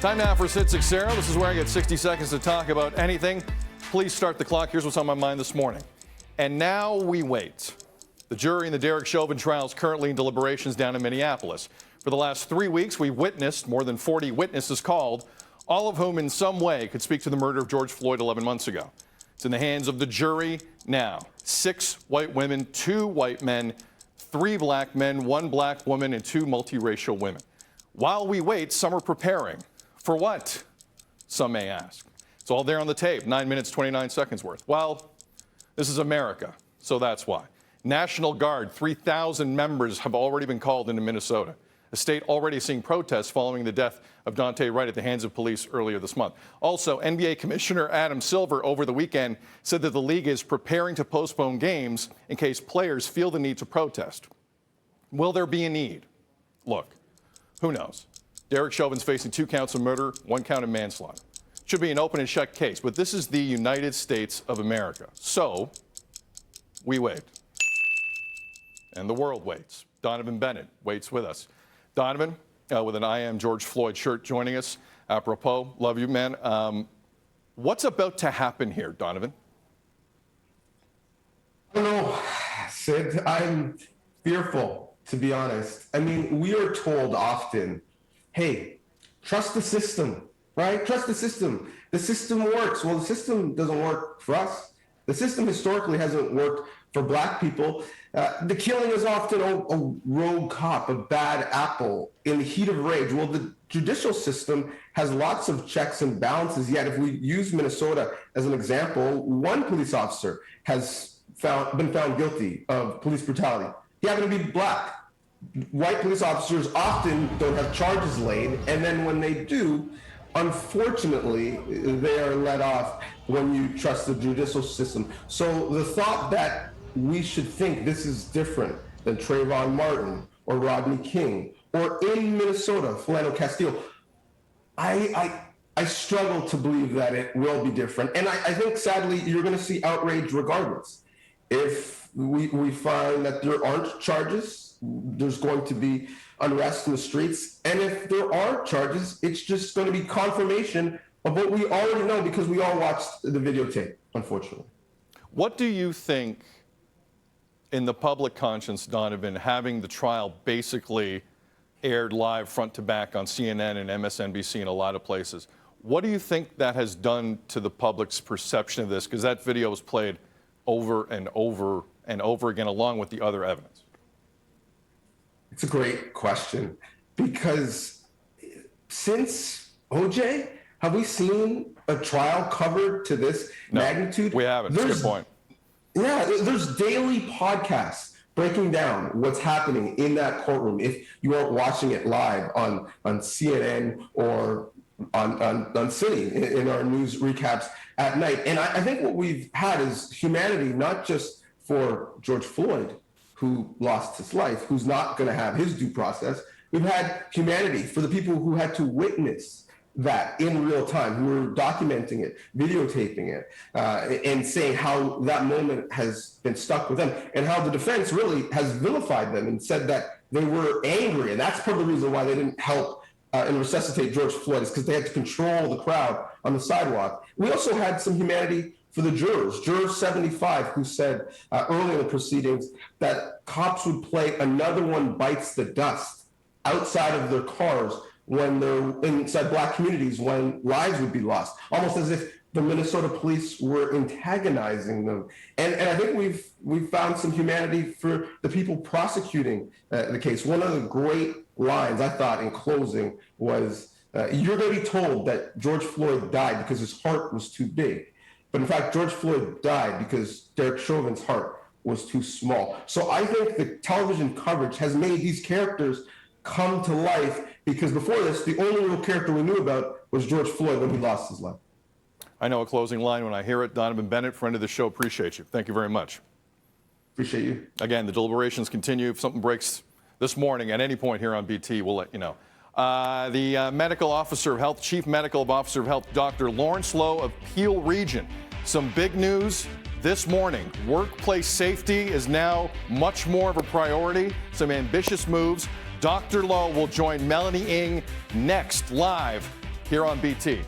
Time now for Sit Sixero. This is where I get 60 seconds to talk about anything. Please start the clock. Here's what's on my mind this morning. And now we wait. The jury in the Derek Chauvin trial is currently in deliberations down in Minneapolis. For the last 3 weeks, we've witnessed more than 40 witnesses called, all of whom in some way could speak to the murder of George Floyd 11 months ago. It's in the hands of the jury now. 6 white women, 2 white men, 3 black men, 1 black woman, and 2 multiracial women. While we wait, some are preparing. For what? Some may ask. It's all there on the tape, 9 minutes, 29 seconds worth. Well, this is America, so that's why. National Guard, 3,000 members have already been called into Minnesota. A state already seeing protests following the death of Daunte Wright at the hands of police earlier this month. Also, NBA Commissioner Adam Silver over the weekend said that the league is preparing to postpone games in case players feel the need to protest. Will there be a need? Look, who knows? Derek Chauvin's facing 2 counts of murder, 1 count of manslaughter. Should be an open and shut case, but this is the United States of America. So, we wait. And the world waits. Donnovan Bennett waits with us. Donnovan, with an I Am George Floyd shirt, joining us. Apropos, love you, man. What's about to happen here, Donnovan? I don't know, Sid. I'm fearful, to be honest. I mean, we are told often, hey, trust the system, right? Trust the system. The system works. Well, the system doesn't work for us. The system historically hasn't worked for black people. The killing is often a rogue cop, a bad apple in the heat of rage. Well, the judicial system has lots of checks and balances, yet if we use Minnesota as an example, 1 police officer has been found guilty of police brutality. He happened to be black. White police officers often don't have charges laid, and then when they do, unfortunately, they are let off when you trust the judicial system. So the thought that we should think this is different than Trayvon Martin or Rodney King or in Minnesota, Philando Castile, I struggle to believe that it will be different. And I think, sadly, you're going to see outrage regardless. If we find that there aren't charges, there's going to be unrest in the streets. And if there are charges, it's just going to be confirmation of what we already know because we all watched the videotape, unfortunately. What do you think, in the public conscience, Donnovan, having the trial basically aired live front to back on CNN and MSNBC and a lot of places, what do you think that has done to the public's perception of this? Because that video was played over and over and over again along with the other evidence. It's a great question because since OJ, have we seen a trial covered to this magnitude? We haven't. That's a good point. Yeah, there's daily podcasts breaking down what's happening in that courtroom. If you aren't watching it live on CNN or on City in our news recaps at night. And I think what we've had is humanity, not just for George Floyd, who lost his life, who's not going to have his due process. We've had humanity for the people who had to witness that in real time, who were documenting it, videotaping it, and saying how that moment has been stuck with them, and how the defense really has vilified them and said that they were angry, and that's part of the reason why they didn't help and resuscitate George Floyd, is because they had to control the crowd on the sidewalk. We also had some humanity for the jurors, Juror 75, who said early in the proceedings that cops would play Another One Bites the Dust outside of their cars when they're inside black communities, when lives would be lost, almost as if the Minnesota police were antagonizing them. And I think we've found some humanity for the people prosecuting the case. One of the great lines I thought in closing was, you're going to be told that George Floyd died because his heart was too big. But in fact, George Floyd died because Derek Chauvin's heart was too small. So I think the television coverage has made these characters come to life because before this, the only real character we knew about was George Floyd when he lost his life. I know a closing line when I hear it. Donnovan Bennett, friend of the show, appreciate you. Thank you very much. Appreciate you. Again, the deliberations continue. If something breaks this morning at any point here on BT, we'll let you know. The medical officer of health, chief medical officer of health, Dr. Lawrence Lowe of Peel Region. Some big news this morning. Workplace safety is now much more of a priority. Some ambitious moves. Dr. Lowe will join Melanie Ng next live here on BT.